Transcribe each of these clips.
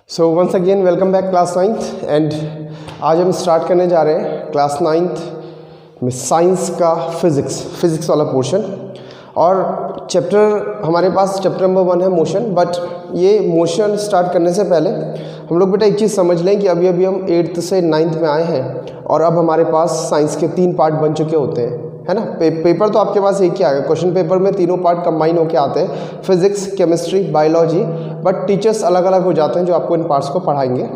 So once again welcome back class 9th and आज हम start करने जा रहे हैं क्लास 9th में साइंस का फिज़िक्स वाला पोर्शन। और चैप्टर हमारे पास चैप्टर नंबर 1 है मोशन। बट ये मोशन स्टार्ट करने से पहले हम लोग बेटा एक चीज़ समझ लें कि अभी हम 8th से 9th में आए हैं और अब हमारे पास साइंस के 3 पार्ट बन चुके होते हैं, है ना। पेपर तो आपके पास एक ही आएगा, क्वेश्चन पेपर में तीनों पार्ट कंबाइन होके आते हैं, physics, chemistry, biology. But teachers अलग अलग हो जाते हैं जो आपको इन पार्ट्स को पढ़ाएंगे,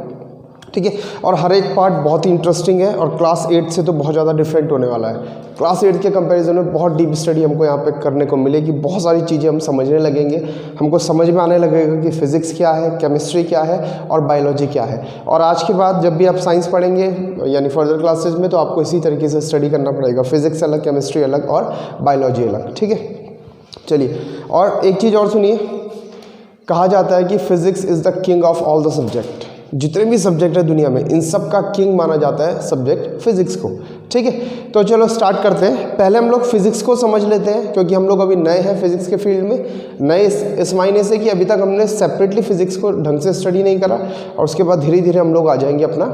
ठीक है। और हर एक पार्ट बहुत ही इंटरेस्टिंग है और क्लास 8 से तो बहुत ज़्यादा डिफरेंट होने वाला है। क्लास 8 के कंपैरिजन में बहुत डीप स्टडी हमको यहाँ पे करने को मिलेगी, बहुत सारी चीज़ें हम समझने लगेंगे, हमको समझ में आने लगेगा कि फिज़िक्स क्या है, केमिस्ट्री क्या है और बायोलॉजी क्या है। और आज के बाद जब भी आप साइंस पढ़ेंगे यानी फर्दर क्लासेज में, तो आपको इसी तरीके से स्टडी करना पड़ेगा, फिज़िक्स अलग, केमिस्ट्री अलग और बायोलॉजी अलग, ठीक है। चलिए, और एक चीज़ और सुनिए, कहा जाता है कि physics is the king of all the subject. जितने भी सब्जेक्ट है दुनिया में, इन सब का किंग माना जाता है सब्जेक्ट फिजिक्स को, ठीक है। तो चलो स्टार्ट करते हैं। पहले हम लोग फिजिक्स को समझ लेते हैं, क्योंकि हम लोग अभी नए हैं फिजिक्स के फील्ड में, नए इस मायने से कि अभी तक हमने सेपरेटली फिजिक्स को ढंग से स्टडी नहीं करा। और उसके बाद धीरे धीरे हम लोग आ जाएंगे अपना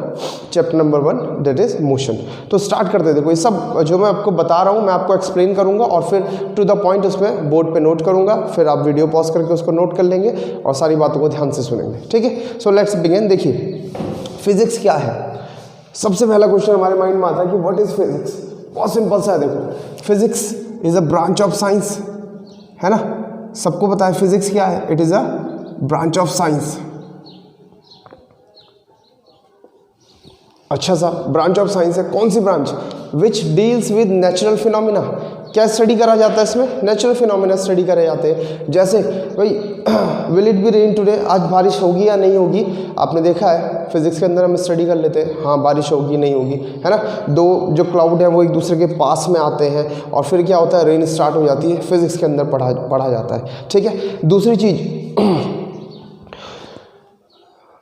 chapter number 1, that is motion. तो स्टार्ट करते हैं। देखो, ये सब जो मैं आपको बता रहा हूँ मैं आपको एक्सप्लेन करूँगा और फिर टू द पॉइंट उसमें बोर्ड पर नोट करूँगा, फिर आप वीडियो पॉज करके उसको नोट कर लेंगे और सारी बातों को ध्यान से सुनेंगे, ठीक है। So let's begin. देखिए, फिजिक्स क्या है। सबसे पहला क्वेश्चन हमारे माइंड में आता है कि व्हाट इज फिजिक्स। बहुत सिंपल सा है। देखो, physics is a branch of science, है ना। सबको पता है फिजिक्स क्या है, it is a branch of science. अच्छा सा ब्रांच ऑफ साइंस है। कौन सी branch? Which deals with natural phenomena. क्या स्टडी करा जाता है इसमें? नेचुरल फिनोमिना स्टडी करे जाते हैं। जैसे भाई will it be rain today, आज बारिश होगी या नहीं होगी। आपने देखा है फिजिक्स के अंदर हम स्टडी कर लेते हैं, हाँ बारिश होगी नहीं होगी, है ना। दो जो क्लाउड है वो एक दूसरे के पास में आते हैं और फिर क्या होता है, रेन स्टार्ट हो जाती है। फिजिक्स के अंदर पढ़ा जाता है, ठीक है। दूसरी चीज़,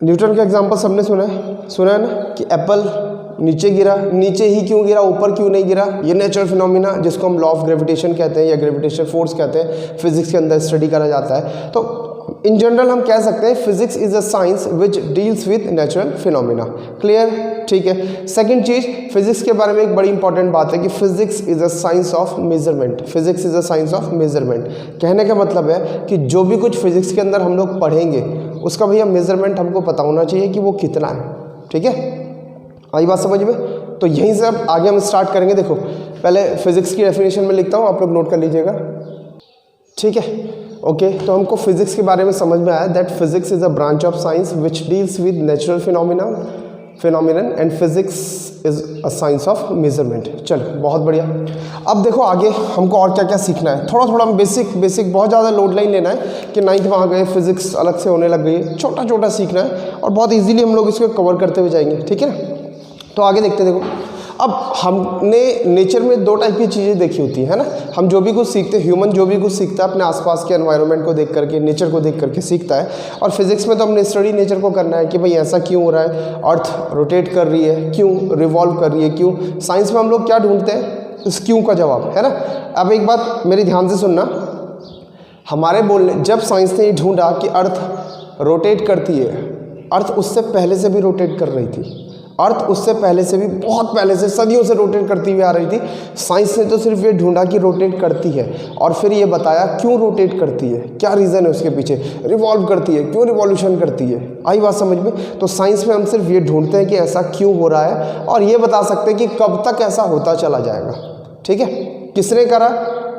न्यूटन का एग्जाम्पल सबने सुना है ना, कि एप्पल नीचे गिरा, नीचे ही क्यों गिरा, ऊपर क्यों नहीं गिरा। ये नेचुरल फिनोमिना जिसको हम लॉ ऑफ ग्रेविटेशन कहते हैं या ग्रेविटेशन फोर्स कहते हैं, फिजिक्स के अंदर स्टडी करा जाता है। तो इन जनरल हम कह सकते हैं physics is a science which deals with natural phenomena. Clear, ठीक है। सेकंड चीज, फिजिक्स के बारे में एक बड़ी इंपॉर्टेंट बात है कि physics is a science of measurement. Physics is a science of measurement. कहने का मतलब है कि जो भी कुछ फिजिक्स के अंदर हम लोग पढ़ेंगे उसका भैया मेजरमेंट हमको पता होना चाहिए कि वो कितना है, ठीक है। आई बात समझ में? तो यहीं से अब आगे हम स्टार्ट करेंगे। देखो, पहले फिजिक्स की डेफिनेशन में लिखता हूँ, आप लोग नोट कर लीजिएगा, ठीक है। ओके, तो हमको फिजिक्स के बारे में समझ में आया that physics is a branch of science which deals with natural phenomenon and physics is a science of measurement. चलो, बहुत बढ़िया। अब देखो आगे हमको और क्या क्या सीखना है। थोड़ा थोड़ा बेसिक बहुत ज़्यादा लोड लाइन लेना है कि 9th में आ गए, फिजिक्स अलग से होने लग गई है। छोटा छोटा सीखना है और बहुत ईजिली हम लोग इसको कवर करते हुए जाएंगे, ठीक है ना। तो आगे देखते हैं। देखो, अब हमने नेचर में 2 टाइप की चीज़ें देखी होती है ना। हम जो भी कुछ सीखते हैं, ह्यूमन जो भी कुछ सीखता है अपने आसपास के एनवायरनमेंट को देख करके, नेचर को देख करके सीखता है। और फिजिक्स में तो हमने स्टडी नेचर को करना है कि भाई ऐसा क्यों हो रहा है, अर्थ रोटेट कर रही है क्यों, रिवॉल्व कर रही है क्यों। साइंस में हम लोग क्या ढूंढते हैं? इस क्यों का जवाब, है ना। अब एक बात मेरी ध्यान से सुनना, हमारे बोलने जब साइंस ने ये ढूंढा कि अर्थ रोटेट करती है, अर्थ उससे पहले से भी रोटेट कर रही थी। अर्थ उससे पहले से भी, बहुत पहले से, सदियों से रोटेट करती हुई आ रही थी। साइंस ने तो सिर्फ ये ढूंढा कि रोटेट करती है और फिर ये बताया क्यों रोटेट करती है, क्या रीज़न है उसके पीछे, रिवॉल्व करती है क्यों, रिवॉल्यूशन करती है। आई बात समझ में? तो साइंस में हम सिर्फ ये ढूंढते हैं कि ऐसा क्यों हो रहा है और ये बता सकते हैं कि कब तक ऐसा होता चला जाएगा, ठीक है। किसने करा,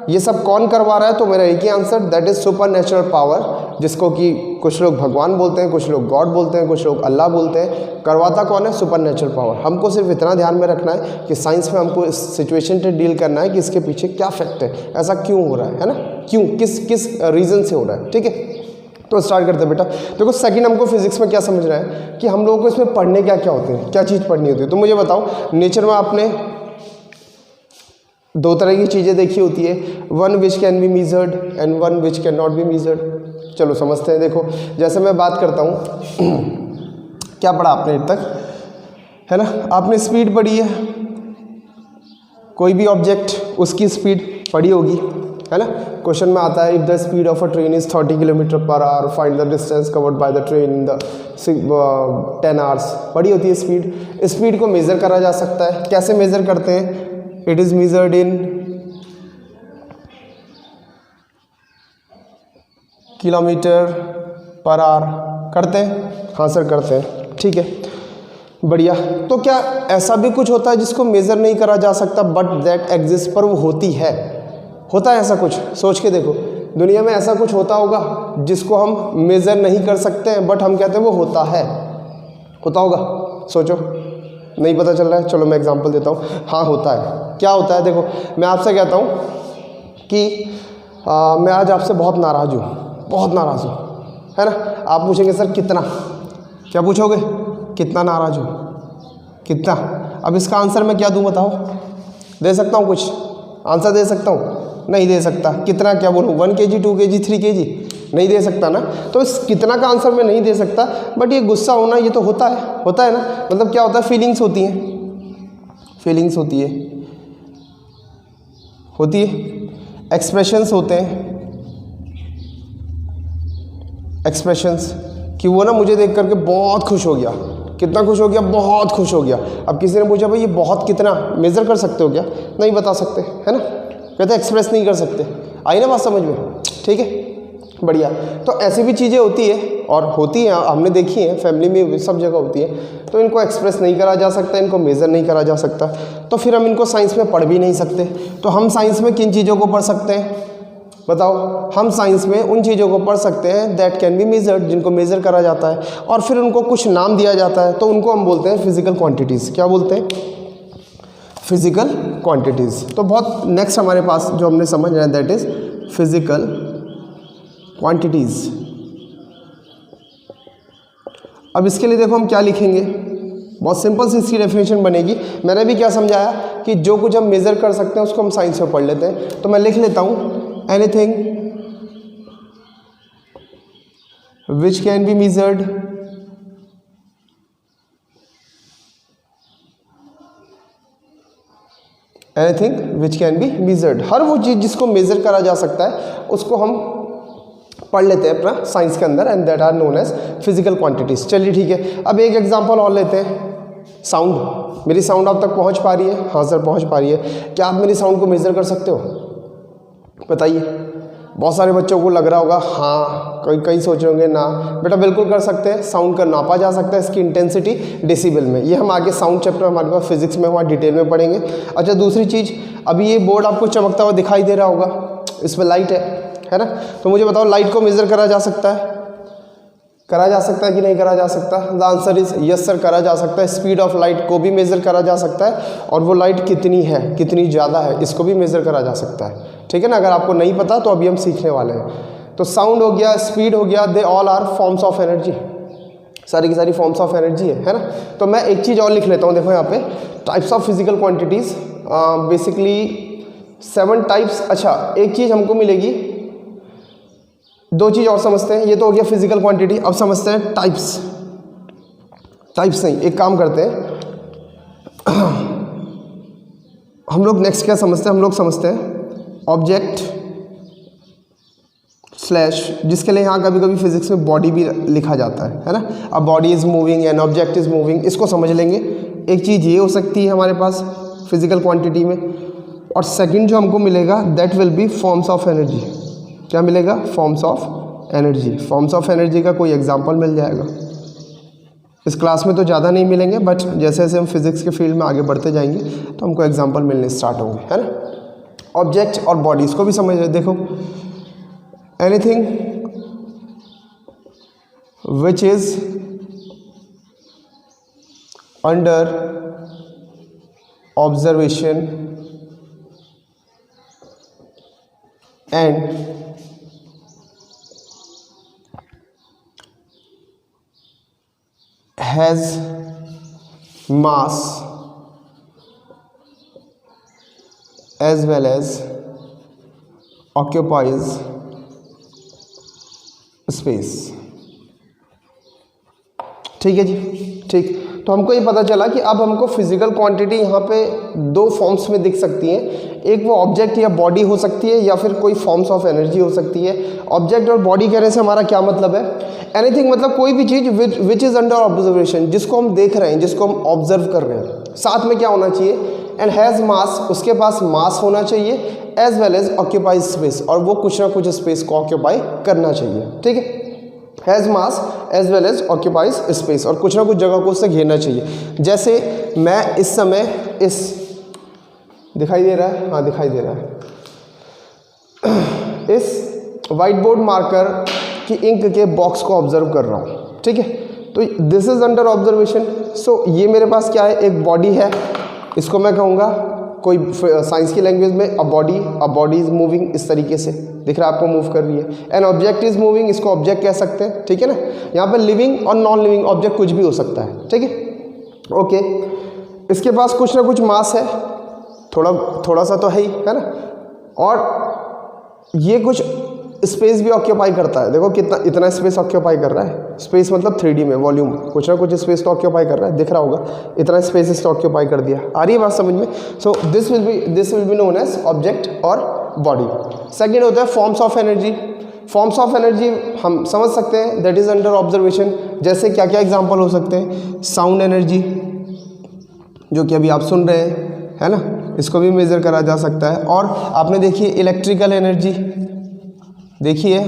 ये सब कौन करवा रहा है? तो मेरा एक ही answer, that is supernatural power, जिसको कि कुछ लोग भगवान बोलते हैं, कुछ लोग गॉड बोलते हैं, कुछ लोग अल्लाह बोलते हैं। करवाता कौन है? Super natural power. हमको सिर्फ इतना ध्यान में रखना है कि साइंस में हमको इस सिचुएशन से डील करना है कि इसके पीछे क्या फैक्ट है, ऐसा क्यों हो रहा है ना, क्यों, किस रीज़न से हो रहा है, ठीक है। तो स्टार्ट करते हैं बेटा। देखो, सेकंड हमको फिजिक्स में क्या समझना है कि हम लोगों को इसमें पढ़ने क्या क्या होते हैं, क्या चीज़ पढ़नी होती है। तो मुझे बताओ, नेचर में आपने 2 तरह की चीज़ें देखी होती है, one which can B measured and one which can not be measured. चलो समझते हैं। देखो, जैसे मैं बात करता हूँ क्या पढ़ा आपने अब तक, है ना। आपने स्पीड पढ़ी है, कोई भी ऑब्जेक्ट उसकी स्पीड पढ़ी होगी, है ना। क्वेश्चन में आता है if the speed of a train is 30 km/h find the distance covered by the train in the 10 hours। पढ़ी होती है स्पीड। स्पीड को मेज़र करा जा सकता है। कैसे मेज़र करते हैं? It is measured in km/h। करते हैं? हाँ सर करते हैं। ठीक है, बढ़िया। तो क्या ऐसा भी कुछ होता है जिसको मेज़र नहीं करा जा सकता बट दैट एग्जिस्ट, पर वो होती है? होता है ऐसा कुछ? सोच के देखो, दुनिया में ऐसा कुछ होता होगा जिसको हम मेज़र नहीं कर सकते हैं बट हम कहते हैं वो होता है। होता होगा? सोचो। नहीं पता चल रहा है? चलो मैं एग्जांपल देता हूँ। हाँ होता है। क्या होता है? देखो मैं आपसे कहता हूँ कि मैं आज आपसे बहुत नाराज़ हूँ, बहुत नाराज़ हूँ, है ना। आप पूछेंगे सर कितना? क्या पूछोगे? कितना नाराज़ हूँ? कितना? अब इसका आंसर मैं क्या दूँ बताओ? दे सकता हूँ कुछ आंसर? दे सकता हूँ? नहीं दे सकता। कितना क्या बोलूँ? 1 kg 2 kg 3 kg? नहीं दे सकता ना। तो इस कितना का आंसर मैं नहीं दे सकता, बट ये गुस्सा होना ये तो होता है ना। मतलब क्या होता है? फीलिंग्स होती हैं, फीलिंग्स होती है, एक्सप्रेशंस होते हैं, एक्सप्रेशंस कि वो ना मुझे देख करके बहुत खुश हो गया। कितना खुश हो गया? बहुत खुश हो गया। अब किसी ने पूछा भाई ये बहुत कितना मेज़र कर सकते हो क्या? नहीं बता सकते, है ना। कहते एक्सप्रेस नहीं कर सकते। आई ना बात समझ में? ठीक है, बढ़िया। तो ऐसी भी चीज़ें होती है और होती हैं, हमने देखी हैं, फैमिली में सब जगह होती है। तो इनको एक्सप्रेस नहीं करा जा सकता, इनको मेज़र नहीं करा जा सकता, तो फिर हम इनको साइंस में पढ़ भी नहीं सकते। तो हम साइंस में किन चीज़ों को पढ़ सकते हैं बताओ? हम साइंस में उन चीज़ों को पढ़ सकते हैं दैट कैन बी मेजर्ड, जिनको मेज़र करा जाता है और फिर उनको कुछ नाम दिया जाता है। तो उनको हम बोलते हैं फिजिकल क्वांटिटीज़। क्या बोलते हैं? Physical quantities. तो बहुत नेक्स्ट हमारे पास जो हमने समझना है दैट इज़ फिजिकल क्वांटिटीज़। अब इसके लिए देखो हम क्या लिखेंगे, बहुत सिंपल सी इसकी डेफिनेशन बनेगी। मैंने भी क्या समझाया कि जो कुछ हम मेज़र कर सकते हैं उसको हम साइंस में पढ़ लेते हैं। तो मैं लिख लेता हूँ anything which can be measured anything which can be measured. हर वो चीज़ जिसको मेज़र करा जा सकता है उसको हम पढ़ लेते हैं अपना साइंस के अंदर, and that are known as physical quantities. चलिए ठीक है, अब एक एग्जांपल और लेते हैं। साउंड। मेरी साउंड आप तक पहुंच पा रही है? हाँ सर पहुंच पा रही है। क्या आप मेरी साउंड को मेज़र कर सकते हो? बताइए। बहुत सारे बच्चों को लग रहा होगा हाँ, कई सोच रहे होंगे ना। बेटा बिल्कुल कर सकते हैं। साउंड का नापा जा सकता है, इसकी इंटेंसिटी डेसिबल में। ये हम आगे साउंड चैप्टर हमारे पास फिजिक्स में वहाँ डिटेल में पढ़ेंगे। अच्छा दूसरी चीज़, अभी ये बोर्ड आपको चमकता हुआ दिखाई दे रहा होगा, इसमें लाइट है ना। तो मुझे बताओ लाइट को मेज़र करा जा सकता है? करा जा सकता है कि नहीं करा जा सकता? The answer is yes sir, करा जा सकता है। स्पीड ऑफ लाइट को भी मेज़र करा जा सकता है और वो लाइट कितनी है, कितनी ज़्यादा है, इसको भी मेज़र करा जा सकता है। ठीक है ना। अगर आपको नहीं पता तो अभी हम सीखने वाले हैं। तो साउंड हो गया, स्पीड हो गया, they all are forms of energy. सारी की सारी फॉर्म्स ऑफ एनर्जी है ना। तो मैं एक चीज़ और लिख लेता हूँ, देखो यहाँ पे types of physical quantities, basically 7 types. अच्छा एक चीज़ हमको मिलेगी, 2 चीज़ और समझते हैं। ये तो हो गया फिजिकल क्वांटिटी, अब समझते हैं टाइप्स। टाइप्स नहीं, एक काम करते हैं हम लोग नेक्स्ट क्या समझते हैं? हम लोग समझते हैं ऑब्जेक्ट स्लैश, जिसके लिए यहाँ कभी कभी फिजिक्स में बॉडी भी लिखा जाता है ना। अब body is moving and object is moving, इसको समझ लेंगे। एक चीज़ ये हो सकती है हमारे पास फिजिकल क्वांटिटी में, और सेकंड जो हमको मिलेगा that will be forms of energy. क्या मिलेगा? Forms of energy. Forms of energy का कोई एग्जांपल मिल जाएगा। इस क्लास में तो ज़्यादा नहीं मिलेंगे, बट जैसे जैसे हम फिजिक्स के फील्ड में आगे बढ़ते जाएंगे तो हमको एग्जांपल मिलने स्टार्ट होंगे, है ना। ऑब्जेक्ट और बॉडीज को भी समझ रहे। देखो anything which is under observation and has mass as well as occupies space। ठीक है जी, ठीक। तो हमको ये पता चला कि अब हमको फिजिकल क्वांटिटी यहाँ पे दो फॉर्म्स में दिख सकती हैं, एक वो ऑब्जेक्ट या बॉडी हो सकती है या फिर कोई फॉर्म्स ऑफ एनर्जी हो सकती है। ऑब्जेक्ट और बॉडी कहने से हमारा क्या मतलब है, एनीथिंग मतलब कोई भी चीज़ विच इज़ अंडर ऑब्जर्वेशन, जिसको हम देख रहे हैं, जिसको हम ऑब्जर्व कर रहे हैं, साथ में क्या होना चाहिए, एंड हैज़ मास, उसके पास मास होना चाहिए, as well as occupies space, और वो कुछ ना कुछ स्पेस को ऑक्यूपाई करना चाहिए, ठीक है। Has mass as well as occupies space, और कुछ ना कुछ जगह को उससे घेरना चाहिए। जैसे मैं इस समय इस दिखाई दे रहा है, हाँ दिखाई दे रहा है, इस वाइट बोर्ड मार्कर की इंक के बॉक्स को ऑब्जर्व कर रहा हूँ, ठीक है। तो दिस इज अंडर ऑब्जर्वेशन। सो ये मेरे पास क्या है, एक बॉडी है, इसको मैं कहूँगा कोई साइंस की लैंग्वेज में अ बॉडी इज मूविंग, इस तरीके से दिख रहा है आपको, मूव कर रही है। एन ऑब्जेक्ट इज मूविंग, इसको ऑब्जेक्ट कह सकते हैं, ठीक है ना। यहाँ पर लिविंग और नॉन लिविंग ऑब्जेक्ट कुछ भी हो सकता है, ठीक है, ओके। इसके पास कुछ ना कुछ मास है, थोड़ा सा तो है ही, है ना, और ये कुछ स्पेस भी ऑक्यूपाई करता है। देखो कितना, इतना स्पेस ऑक्यूपाई कर रहा है, स्पेस मतलब 3D में वॉल्यूम, कुछ ना कुछ स्पेस तो ऑक्यूपाई कर रहा है, दिख रहा होगा, इतना स्पेस इसने ऑक्यूपाई कर दिया। आ रही है बात समझ में। So this will be known as object और बॉडी। सेकेंड होता है forms of energy. Forms of energy हम समझ सकते हैं, दैट इज अंडर ऑब्जर्वेशन। जैसे क्या क्या एग्जाम्पल हो सकते हैं, साउंड एनर्जी जो कि अभी आप सुन रहे हैं, है ना, इसको भी मेजर करा जा सकता है। और आपने देखिए इलेक्ट्रिकल एनर्जी, देखिए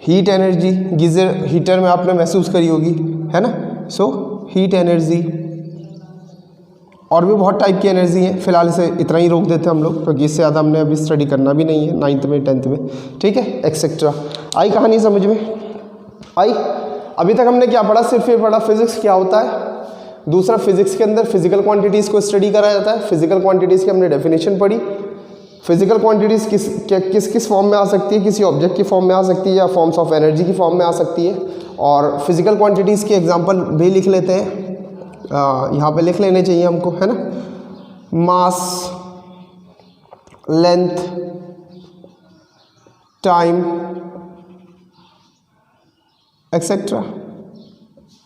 हीट एनर्जी, गीजर हीटर में आपने महसूस करी होगी, है ना। सो हीट एनर्जी, और भी बहुत टाइप की एनर्जी है, फिलहाल इसे इतना ही रोक देते हैं हम लोग, क्योंकि इससे ज़्यादा हमने अभी स्टडी करना भी नहीं है 9th में 10th में, ठीक है, एक्सेट्रा। आई कहानी समझ में आई। अभी तक हमने क्या पढ़ा, सिर्फ ये पढ़ा फिजिक्स क्या होता है। दूसरा, फिजिक्स के अंदर फिजिकल क्वांटिटीज़ को स्टडी करा जाता है। फिजिकल क्वांटिटीज़ की हमने डेफिनेशन पढ़ी। फिजिकल क्वांटिटीज़ किस फॉर्म में आ सकती है, किसी ऑब्जेक्ट की फॉर्म में आ सकती है या फॉर्म्स ऑफ एनर्जी की फॉर्म में आ सकती है। और फिजिकल क्वांटिटीज़ के एग्जांपल भी लिख लेते हैं, यहाँ पे लिख लेने चाहिए हमको, है ना। मास, लेंथ, टाइम, एक्सेट्रा।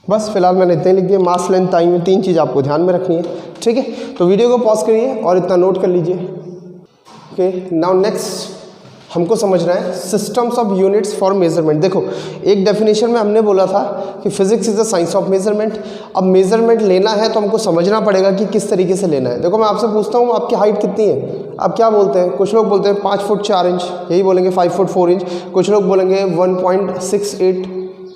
बस फिलहाल मैंने इतने लिख दिए, मास, लेंथ, टाइम, में 3 चीज़ आपको ध्यान में रखनी है, ठीक है। तो वीडियो को पॉज करिए और इतना नोट कर लीजिए। ओके, नाउ नेक्स्ट हमको समझना है systems of units for measurement. देखो, एक डेफिनेशन में हमने बोला था कि physics is the science of measurement. अब मेजरमेंट लेना है तो हमको समझना पड़ेगा कि किस तरीके से लेना है। देखो, मैं आपसे पूछता हूँ, आपकी हाइट कितनी है, आप क्या बोलते हैं? कुछ लोग बोलते हैं 5 फुट 4 इंच, यही बोलेंगे 5 फुट 4 इंच। कुछ लोग बोलेंगे 1.68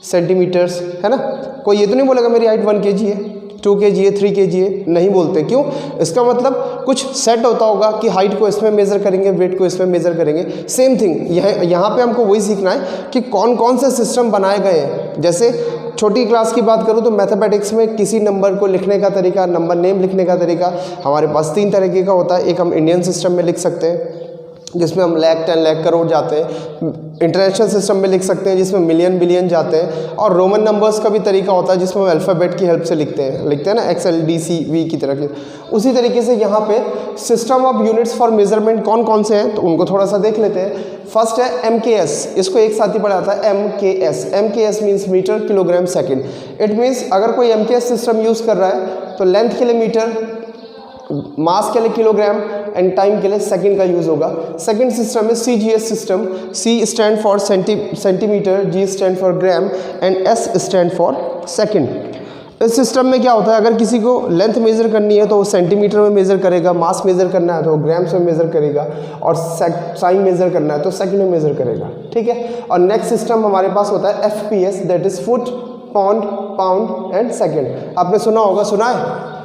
सेंटीमीटर्स, है ना। कोई ये तो नहीं बोलेगा मेरी हाइट 1 kg है, 2 kg है, 3 kg है, नहीं बोलते। क्यों? इसका मतलब कुछ सेट होता होगा कि हाइट को इसमें मेज़र करेंगे, वेट को इसमें मेज़र करेंगे। सेम थिंग यहाँ पे हमको वही सीखना है कि कौन कौन से सिस्टम बनाए गए हैं। जैसे छोटी क्लास की बात करूँ तो मैथमेटिक्स में किसी नंबर को लिखने का तरीका, नंबर नेम लिखने का तरीका हमारे पास 3 तरीके का होता है। एक हम इंडियन सिस्टम में लिख सकते हैं जिसमें हम लाख 10 लाख करोड़ जाते हैं। इंटरनेशनल सिस्टम में लिख सकते हैं जिसमें मिलियन बिलियन जाते हैं। और रोमन नंबर्स का भी तरीका होता है जिसमें हम अल्फ़ाबेट की हेल्प से लिखते हैं ना, XLDCV की तरह के। उसी तरीके से यहाँ पे system of units for measurement कौन कौन से हैं तो उनको थोड़ा सा देख लेते हैं। फर्स्ट है MKS, इसको एक साथ ही पढ़ा जाता है MKS। MKS means metre kilogram second. It means अगर कोई MKS सिस्टम यूज़ कर रहा है तो लेंथ के लिए मीटर, मास के लिए किलोग्राम एंड टाइम के लिए सेकंड का यूज़ होगा। सेकंड सिस्टम है CGS system. C stand for centimetre, G stand for gram and S stand for second. इस सिस्टम में क्या होता है, अगर किसी को लेंथ मेज़र करनी है तो वो सेंटीमीटर में मेज़र करेगा, मास मेज़र करना है तो ग्राम्स में मेज़र करेगा, और टाइम मेज़र करना है तो सेकंड में मेज़र करेगा, ठीक है। और नेक्स्ट सिस्टम हमारे पास होता है FPS, that is foot, pound, pound and second. आपने सुना होगा, सुना है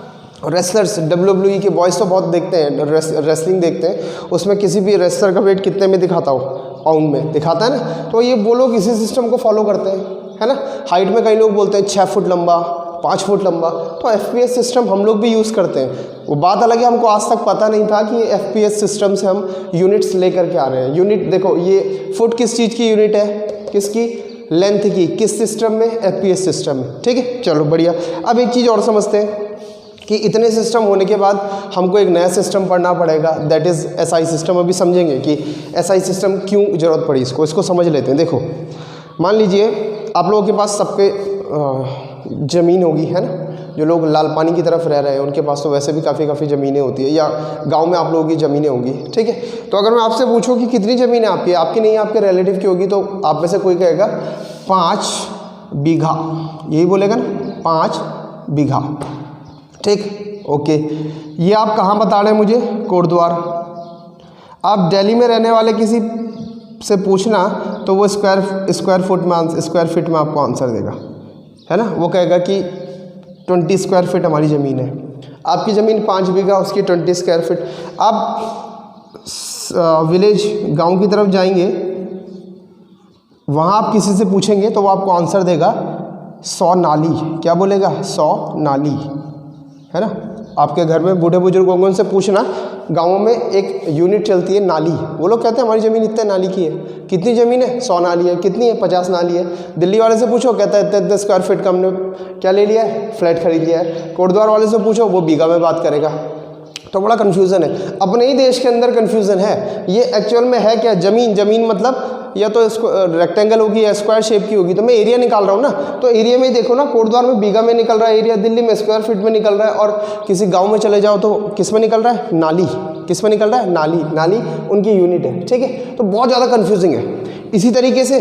रेसलर्स, WWE के बॉयज़ तो बहुत देखते हैं, रेसलिंग देखते हैं, उसमें किसी भी रेसलर का वेट कितने में दिखाता हो, पाउंड में दिखाता है ना। तो ये वो लोग इसी सिस्टम को फॉलो करते हैं, है ना। हाइट में कई लोग बोलते हैं 6 फुट लंबा, 5 फुट लंबा, तो FPS सिस्टम हम लोग भी यूज़ करते हैं। वो बात अलग है, हमको आज तक पता नहीं था कि FPS सिस्टम से हम यूनिट्स लेकर के आ रहे हैं। यूनिट देखो, ये फुट किस चीज़ की यूनिट है, किसकी? लेंथ की। किस सिस्टम में? FPS सिस्टम में, ठीक है। चलो बढ़िया। अब एक चीज़ और समझते हैं कि इतने सिस्टम होने के बाद हमको एक नया सिस्टम पढ़ना पड़ेगा, दैट इज़ SI सिस्टम। अभी समझेंगे कि SI सिस्टम क्यों ज़रूरत पड़ी, इसको समझ लेते हैं। देखो, मान लीजिए आप लोगों के पास सबके ज़मीन होगी, है ना। जो लोग लाल पानी की तरफ रह रहे हैं उनके पास तो वैसे भी काफ़ी ज़मीनें होती है, या गांव में आप लोगों की ज़मीनें होंगी, ठीक है। तो अगर मैं आपसे पूछूं कि कितनी ज़मीन है आपकी नहीं, आपके रिलेटिव की होगी, तो आप में से कोई कहेगा 5 बीघा, यही बोलेगा ना, 5 बीघा, ठीक, ओके। ये आप कहाँ बता रहे हैं मुझे? कोटद्वार। आप दिल्ली में रहने वाले किसी से पूछना तो वो स्क्वायर फीट में आपको आंसर देगा, है ना। वो कहेगा कि 20 स्क्वायर फीट हमारी ज़मीन है। आपकी ज़मीन 5 बीघा, उसकी 20 स्क्वायर फीट। आप विलेज गांव की तरफ जाएंगे, वहाँ आप किसी से पूछेंगे तो वो आपको आंसर देगा 100 नाली। क्या बोलेगा? 100 नाली, है ना। आपके घर में बूढ़े बुजुर्गों से पूछना, गाँवों में एक यूनिट चलती है नाली, वो लोग कहते हैं हमारी ज़मीन इतने नाली की है। कितनी ज़मीन है? 100 नाली है। कितनी है? 50 नाली है। दिल्ली वाले से पूछो, कहता है इतने स्क्वायर फीट का हमने क्या ले लिया है? फ्लैट खरीद लिया है। कोटद्वार वाले से पूछो, वो बीघा में बात करेगा। तो बड़ा कन्फ्यूज़न है, अपने ही देश के अंदर कन्फ्यूज़न है। ये एक्चुअल में है क्या? ज़मीन मतलब या तो इसको रेक्टेंगल होगी या स्क्वायर शेप की होगी। तो मैं एरिया निकाल रहा हूँ ना, तो एरिया में देखो ना, कोटद्वार में बीघा में निकल रहा है एरिया, दिल्ली में स्क्वायर फीट में निकल रहा है, और किसी गांव में चले जाओ तो किस में निकल रहा है? नाली। किस में निकल रहा है? नाली उनकी यूनिट है, ठीक है। तो बहुत ज़्यादा कन्फ्यूजिंग है। इसी तरीके से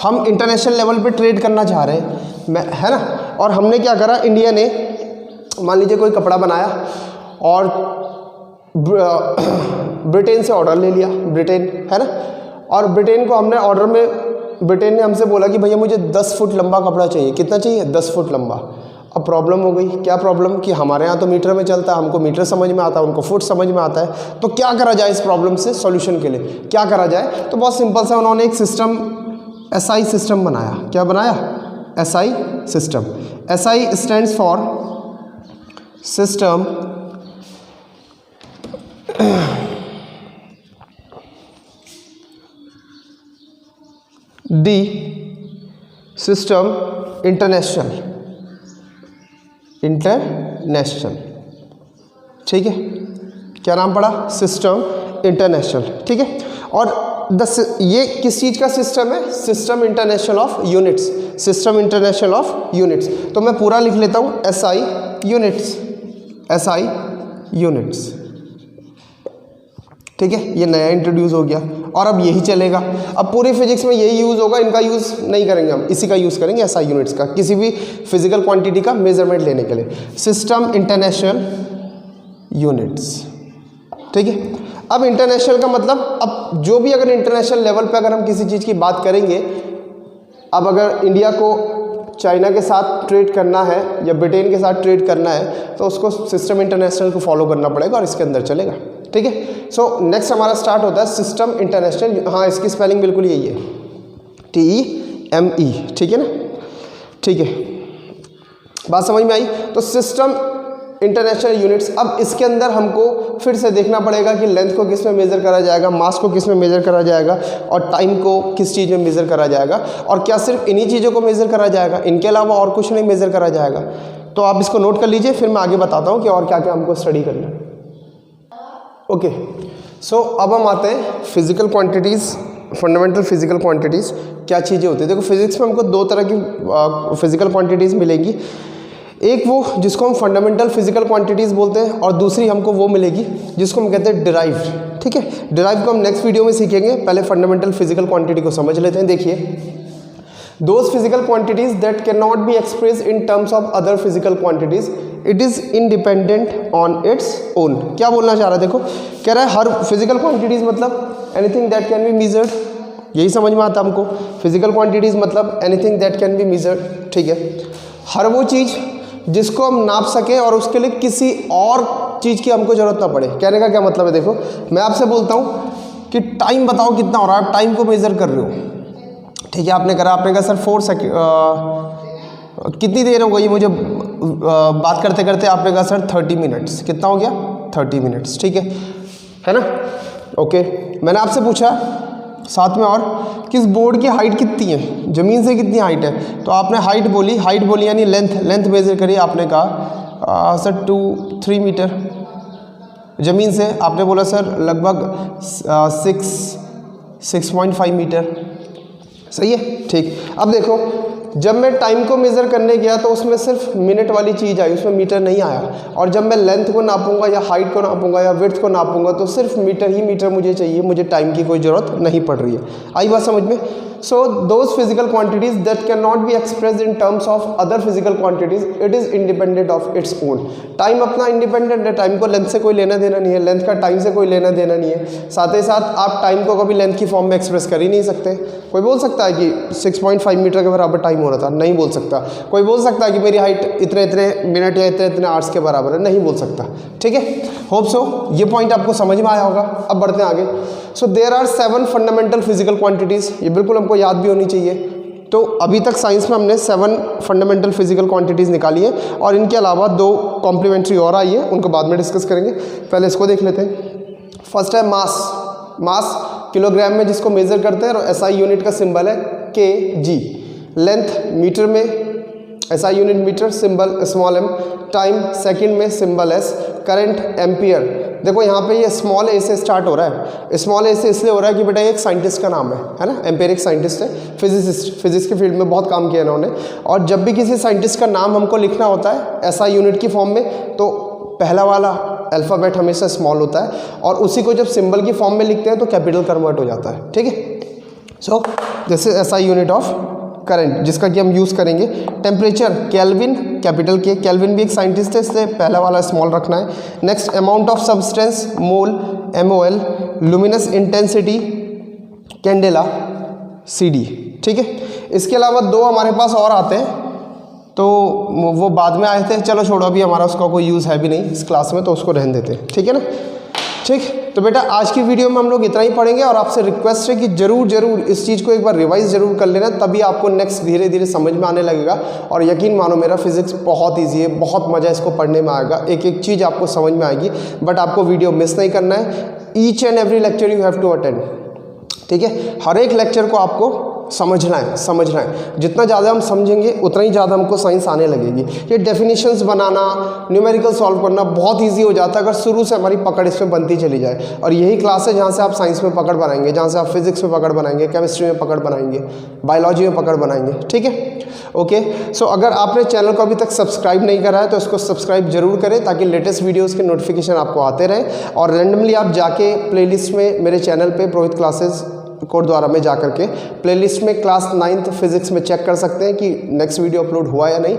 हम इंटरनेशनल लेवल पर ट्रेड करना चाह रहे हैं, है ना। और हमने क्या करा, इंडिया ने मान लीजिए कोई कपड़ा बनाया और ब्रिटेन से ऑर्डर ले लिया, ब्रिटेन, है ना। और ब्रिटेन को हमने ऑर्डर में, ब्रिटेन ने हमसे बोला कि भैया मुझे 10 फुट लंबा कपड़ा चाहिए। कितना चाहिए? 10 फुट लंबा। अब प्रॉब्लम हो गई। क्या प्रॉब्लम? कि हमारे यहाँ तो मीटर में चलता है, हमको मीटर समझ में आता है, उनको फुट समझ में आता है। तो क्या करा जाए इस प्रॉब्लम से सॉल्यूशन के लिए? क्या करा जाए? तो बहुत सिंपल सा उन्होंने एक सिस्टम, SI सिस्टम बनाया। क्या बनाया? SI system. SI stands for system D system international, ठीक है। क्या नाम पड़ा? सिस्टम इंटरनेशनल, ठीक है। और ये किस चीज़ का सिस्टम है? System international of units, system international of units. तो मैं पूरा लिख लेता हूँ, SI यूनिट्स, SI यूनिट्स, ठीक है। ये नया इंट्रोड्यूस हो गया और अब यही चलेगा। अब पूरी फिजिक्स में यही यूज़ होगा, इनका यूज़ नहीं करेंगे हम, इसी का यूज़ करेंगे, SI यूनिट्स का, किसी भी फिजिकल क्वांटिटी का मेजरमेंट लेने के लिए। सिस्टम इंटरनेशनल यूनिट्स, ठीक है। अब इंटरनेशनल का मतलब, अब जो भी अगर इंटरनेशनल लेवल पे अगर हम किसी चीज़ की बात करेंगे, अब अगर इंडिया को चाइना के साथ ट्रेड करना है या ब्रिटेन के साथ ट्रेड करना है, तो उसको सिस्टम इंटरनेशनल को फॉलो करना पड़ेगा और इसके अंदर चलेगा, ठीक है। सो नेक्स्ट हमारा स्टार्ट होता है सिस्टम इंटरनेशनल। हाँ, इसकी स्पेलिंग बिल्कुल यही है, TEME, ठीक है ना, ठीक है। बात समझ में आई? तो सिस्टम इंटरनेशनल यूनिट्स। अब इसके अंदर हमको फिर से देखना पड़ेगा कि लेंथ को किस में मेज़र करा जाएगा, मास को किस में मेज़र करा जाएगा, और टाइम को किस चीज़ में मेज़र करा जाएगा। और क्या सिर्फ इन्हीं चीज़ों को मेज़र करा जाएगा? इनके अलावा और कुछ नहीं मेज़र करा जाएगा? तो आप इसको नोट कर लीजिए, फिर मैं आगे बताता हूँ कि और क्या क्या हमको स्टडी करना है। ओके, सो अब हम आते हैं physical quantities, fundamental physical quantities क्या चीज़ें होती है। देखो, फिजिक्स में हमको दो तरह की फिजिकल क्वांटिटीज़ मिलेंगी। एक वो जिसको हम फंडामेंटल फिजिकल क्वांटिटीज़ बोलते हैं, और दूसरी हमको वो मिलेगी जिसको हम कहते हैं डिराइव्ड, ठीक है। डिराइव को हम नेक्स्ट वीडियो में सीखेंगे, पहले फंडामेंटल फिजिकल क्वांटिटी को समझ लेते हैं। देखिए, those physical quantities that can not be express in terms of other physical quantities, it is independent on its own. क्या बोलना चाह रहा है? देखो, कह रहा है हर फिजिकल क्वांटिटीज़ मतलब anything that can be measured, यही समझ में आता हमको। फिजिकल क्वांटिटीज़ मतलब anything that can be measured, ठीक है। हर वो चीज़ जिसको हम नाप सकें और उसके लिए किसी और चीज़ की हमको ज़रूरत ना पड़े। कहने का क्या मतलब है? देखो, मैं आपसे बोलता हूँ कि टाइम बताओ कितना हो रहा है, आप टाइम को मेज़र कर रहे हो, ठीक है। आपने कहा सर 4 सेकेंड, कितनी देर हो गई मुझे बात करते करते? आपने कहा सर 30 मिनट्स। कितना हो गया? 30 मिनट्स, ठीक है ना। ओके, मैंने आपसे पूछा साथ में और किस बोर्ड की हाइट कितनी है, ज़मीन से कितनी हाइट है? तो आपने हाइट बोली यानी लेंथ मेज़र करी। आपने कहा सर 2-3 मीटर। ज़मीन से आपने बोला सर लगभग 6.5 मीटर, सही है, ठीक। अब देखो, जब मैं टाइम को मेज़र करने गया तो उसमें सिर्फ मिनट वाली चीज़ आई, उसमें मीटर नहीं आया। और जब मैं लेंथ को नापूंगा या हाइट को नापूंगा या विड्थ को नापूंगा तो सिर्फ मीटर ही मीटर मुझे चाहिए, मुझे टाइम की कोई ज़रूरत नहीं पड़ रही है। आई बात समझ में? So those physical quantities that cannot be expressed in terms of other physical quantities, it is independent of its own. Time अपना इंडिपेंडेंट है, टाइम को लेंथ से कोई लेना देना नहीं है, लेंथ का टाइम से कोई लेना देना नहीं है। साथ ही साथ आप टाइम को कभी लेंथ की फॉर्म में एक्सप्रेस कर ही नहीं सकते। कोई बोल सकता है कि 6.5 मीटर के बराबर टाइम हो रहा था, नहीं बोल सकता। कोई बोल सकता है कि मेरी हाइट इतने इतने मिनट या इतने इतने आवर्स के बराबर है, नहीं बोल सकता। ठीक है, होप सो ये पॉइंट आपको समझ में आया होगा। अब बढ़ते हैं आगे। So there are 7 fundamental physical quantities, ये बिल्कुल हमको याद भी होनी चाहिए। तो अभी तक साइंस में हमने 7 फंडामेंटल फिजिकल क्वांटिटीज़ निकाली है और इनके अलावा 2 कॉम्प्लीमेंट्री और आई है, उनको बाद में डिस्कस करेंगे। पहले इसको देख लेते हैं। फर्स्ट है मास। मास किलोग्राम में जिसको मेज़र करते हैं और एसआई यूनिट का सिंबल है kg। लेंथ मीटर में, SI unit metre, symbol small m। Time second में, सिंबल s। Current ampere. देखो यहाँ पे ये स्मॉल ए से स्टार्ट हो रहा है। स्मॉल ए से इसलिए हो रहा है कि बेटा एक साइंटिस्ट का नाम है ना, एम्पेरिक साइंटिस्ट है, फिजिसिस्ट, फिजिक्स की फील्ड में बहुत काम किया इन्होंने। और जब भी किसी साइंटिस्ट का नाम हमको लिखना होता है एसआई यूनिट की फॉर्म में तो पहला वाला अल्फ़ाबेट हमेशा स्मॉल होता है और उसी को जब सिंबल की फॉर्म में लिखते हैं तो कैपिटल कन्वर्ट हो जाता है। ठीक है, so this is SI unit of current, जिसका कि हम यूज़ करेंगे। टेम्परेचर केल्विन, कैपिटल के। केल्विन भी एक साइंटिस्ट है, इससे पहला वाला स्मॉल रखना है। Next amount of substance, mole, MOL। Luminous intensity, candela, CD। ठीक है, इसके अलावा 2 हमारे पास और आते हैं तो वो बाद में आए थे, चलो छोड़ो, अभी हमारा उसका कोई यूज़ है भी नहीं इस क्लास में तो उसको रहने देते हैं। ठीक है ना। ठीक, तो बेटा आज की वीडियो में हम लोग इतना ही पढ़ेंगे और आपसे रिक्वेस्ट है कि जरूर इस चीज़ को एक बार रिवाइज जरूर कर लेना, तभी आपको नेक्स्ट धीरे धीरे समझ में आने लगेगा। और यकीन मानो मेरा फिजिक्स बहुत इजी है, बहुत मज़ा इसको पढ़ने में आएगा, एक एक चीज़ आपको समझ में आएगी। बट आपको वीडियो मिस नहीं करना है। Each and every lecture you have to attend. ठीक है, हर एक लेक्चर को आपको समझना है। जितना ज़्यादा हम समझेंगे उतना ही ज़्यादा हमको साइंस आने लगेगी। ये डेफिनेशंस बनाना, न्यूमेरिकल सॉल्व करना बहुत इजी हो जाता है अगर शुरू से हमारी पकड़ इसमें बनती चली जाए। और यही क्लास है जहाँ से आप साइंस में पकड़ बनाएंगे, जहाँ से आप फिजिक्स में पकड़ बनाएंगे, केमिस्ट्री में पकड़ बनाएंगे, बायोलॉजी में पकड़ बनाएंगे। ठीक है, ओके। सो अगर आपने चैनल को अभी तक सब्सक्राइब नहीं करा है तो इसको सब्सक्राइब जरूर करें ताकि लेटेस्ट वीडियोज़ के नोटिफिकेशन आपको आते रहें। और रैंडमली आप जाके प्लेलिस्ट में मेरे चैनल पर प्रोहित क्लासेज कोड द्वारा में जा करके प्लेलिस्ट में क्लास 9th फिजिक्स में चेक कर सकते हैं कि नेक्स्ट वीडियो अपलोड हुआ या नहीं।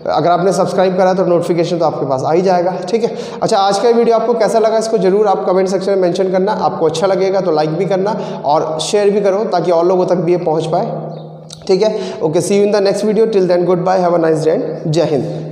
अगर आपने सब्सक्राइब करा तो नोटिफिकेशन तो आपके पास आ ही जाएगा। ठीक है, अच्छा आज का वीडियो आपको कैसा लगा इसको जरूर आप कमेंट सेक्शन में मेंशन करना। आपको अच्छा लगेगा तो लाइक भी करना और शेयर भी करो ताकि और लोगों तक भी ये पहुँच पाए। ठीक है, okay, see you in the next video. Till then goodbye, have a nice day and जय हिंद।